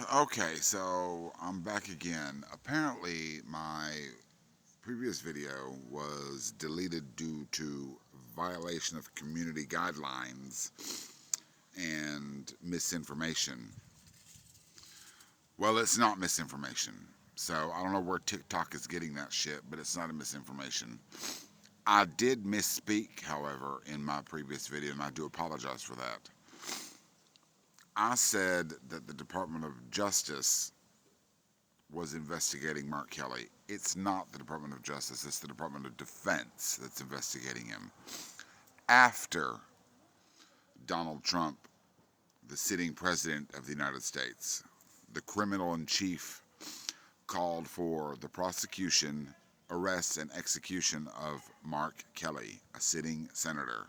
Okay, so I'm back again. Apparently, my previous video was deleted due to violation of community guidelines and misinformation. Well, it's not misinformation. So I don't know where TikTok is getting that shit, but it's not a misinformation. I did misspeak, however, in my previous video, and I do apologize for that. I said that the Department of Justice was investigating Mark Kelly. It's not the Department of Justice, it's the Department of Defense that's investigating him. After Donald Trump, the sitting president of the United States, the criminal in chief, called for the prosecution, arrest, and execution of Mark Kelly, a sitting senator.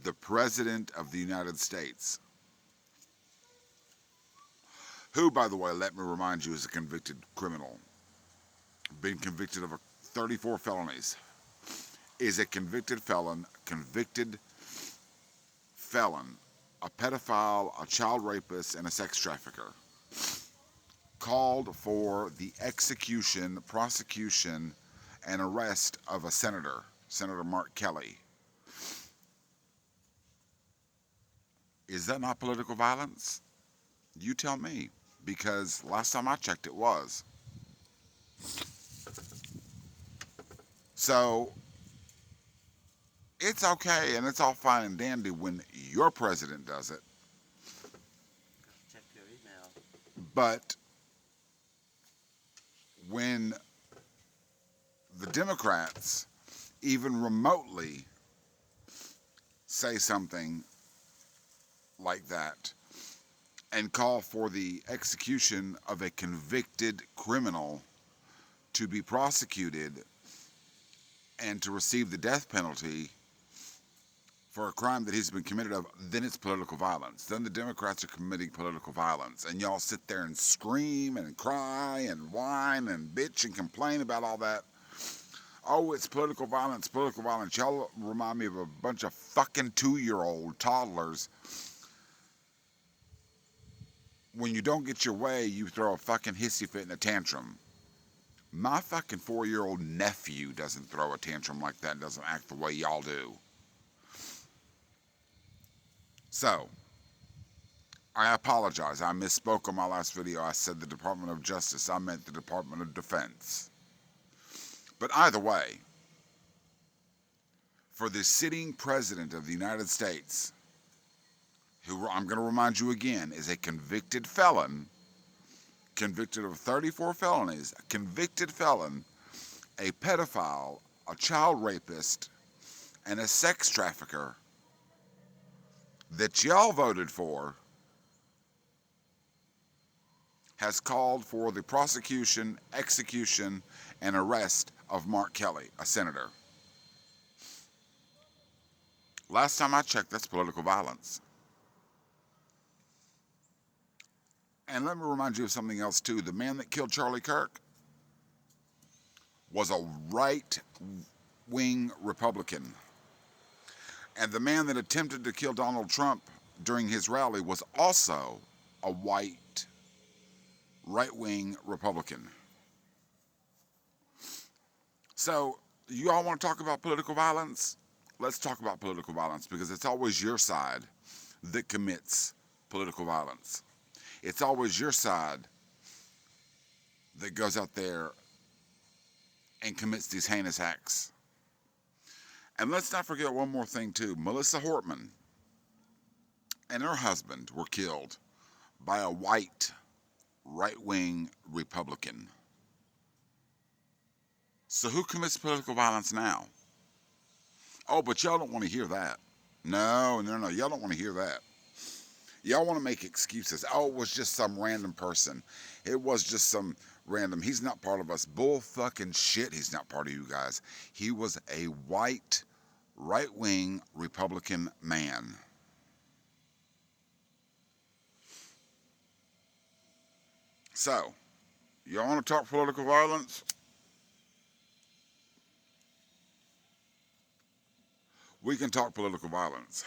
The President of the United States, who, by the way, let me remind you, is a convicted criminal, been convicted of 34 felonies, is a convicted felon, a pedophile, a child rapist, and a sex trafficker, called for the execution, prosecution, and arrest of a senator, Senator Mark Kelly. Is that not political violence? You tell me, because last time I checked it was. So, it's okay and it's all fine and dandy when your president does it, Check your email. but when the Democrats even remotely say something like that and call for the execution of a convicted criminal to be prosecuted and to receive the death penalty for a crime that he's been committed of, then it's political violence. Then the Democrats are committing political violence. And y'all sit there and scream and cry and whine and bitch and complain about all that. Oh, it's political violence, political violence. Y'all remind me of a bunch of fucking 2-year-old toddlers. When you don't get your way, you throw a fucking hissy fit and a tantrum. My fucking 4-year-old nephew doesn't throw a tantrum like that and doesn't act the way y'all do. So, I apologize. I misspoke on my last video. I said the Department of Justice. I meant the Department of Defense. But either way, for the sitting president of the United States, who I'm going to remind you again is a convicted felon, convicted of 34 felonies, a convicted felon, a pedophile, a child rapist, and a sex trafficker that y'all voted for, has called for the prosecution, execution, and arrest of Mark Kelly, a senator. Last time I checked, that's political violence. And let me remind you of something else, too. The man that killed Charlie Kirk was a right-wing Republican. And the man that attempted to kill Donald Trump during his rally was also a white, right-wing Republican. So, you all want to talk about political violence? Let's talk about political violence, because it's always your side that commits political violence. It's always your side that goes out there and commits these heinous acts. And let's not forget one more thing, too. Melissa Hortman and her husband were killed by a white, right-wing Republican. So who commits political violence now? Oh, but y'all don't want to hear that. No, y'all don't want to hear that. Y'all want to make excuses. Oh, it was just some random person. It was just some random. He's not part of us. Bull fucking shit. He's not part of you guys. He was a white, right-wing Republican man. So, y'all want to talk political violence? We can talk political violence.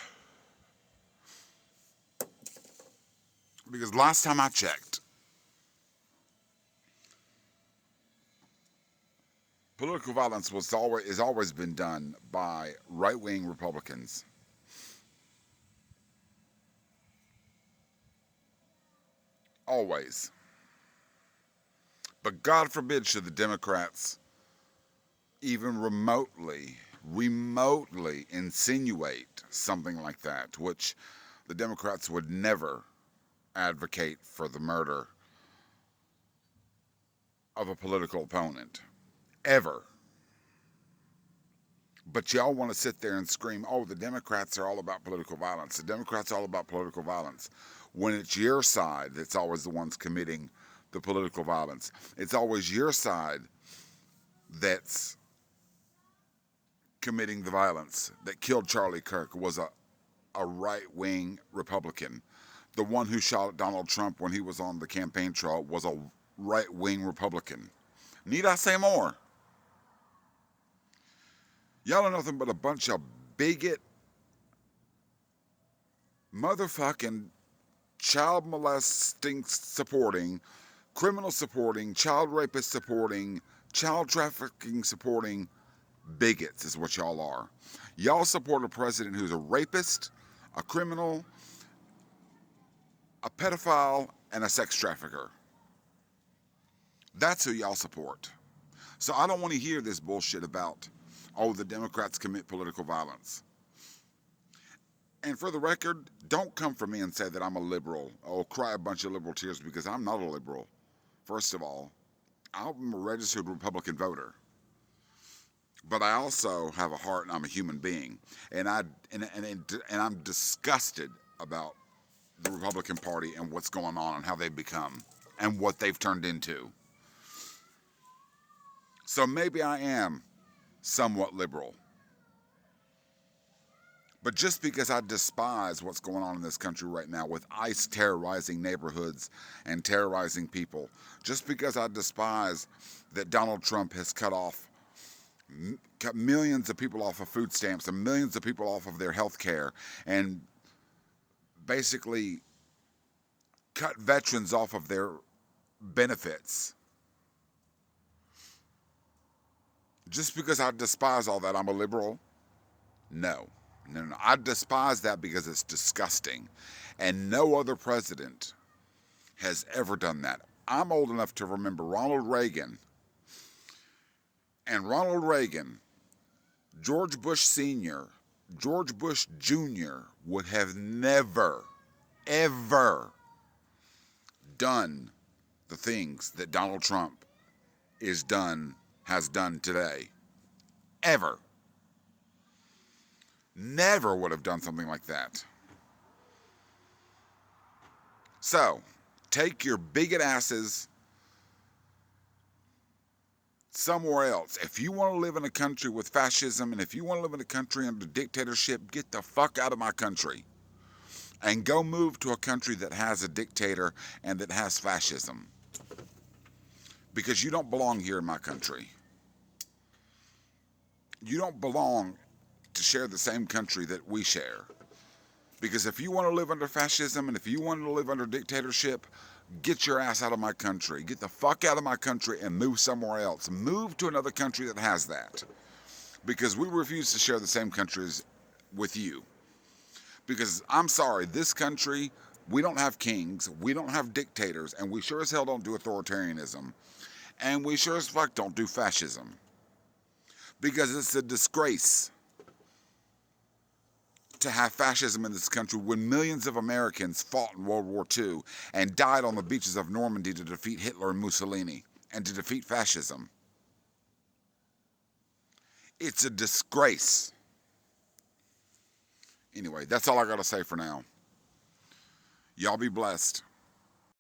Because last time I checked, political violence has always been done by right-wing Republicans. Always. But God forbid should the Democrats even remotely insinuate something like that, which the Democrats would never advocate for the murder of a political opponent. Ever. But y'all want to sit there and scream, oh, the Democrats are all about political violence. The Democrats are all about political violence. When it's your side that's always the ones committing the political violence. It's always your side that's committing the violence. That killed Charlie Kirk was a right-wing Republican. The one who shot at Donald Trump when he was on the campaign trail was a right-wing Republican. Need I say more? Y'all are nothing but a bunch of bigot, motherfucking, child molesting supporting, criminal supporting, child rapist supporting, child trafficking supporting bigots is what y'all are. Y'all support a president who's a rapist, a criminal, a pedophile, and a sex trafficker. That's who y'all support. So I don't want to hear this bullshit about, oh, the Democrats commit political violence. And for the record, don't come for me and say that I'm a liberal. Oh, cry a bunch of liberal tears, because I'm not a liberal. First of all, I'm a registered Republican voter. But I also have a heart and I'm a human being. And I'm disgusted about the Republican Party and what's going on and how they've become and what they've turned into. So maybe I am somewhat liberal. But just because I despise what's going on in this country right now with ICE terrorizing neighborhoods and terrorizing people, just because I despise that Donald Trump has cut millions of people off of food stamps and millions of people off of their health care and basically cut veterans off of their benefits. Just because I despise all that, I'm a liberal? No. I despise that because it's disgusting. And no other president has ever done that. I'm old enough to remember Ronald Reagan. And Ronald Reagan, George Bush Sr., George Bush Jr. would have never, ever done the things that Donald Trump has done today. Ever. Never would have done something like that. So, take your bigot asses somewhere else. If you want to live in a country with fascism, and if you want to live in a country under dictatorship, get the fuck out of my country. And go move to a country that has a dictator and that has fascism. Because you don't belong here in my country. You don't belong to share the same country that we share. Because if you want to live under fascism and if you want to live under dictatorship, get your ass out of my country. Get the fuck out of my country and move somewhere else. Move to another country that has that. Because we refuse to share the same countries with you. Because I'm sorry, this country, we don't have kings, we don't have dictators, and we sure as hell don't do authoritarianism. And we sure as fuck don't do fascism. Because it's a disgrace to have fascism in this country when millions of Americans fought in World War II and died on the beaches of Normandy to defeat Hitler and Mussolini and to defeat fascism. It's a disgrace. Anyway, that's all I got to say for now. Y'all be blessed.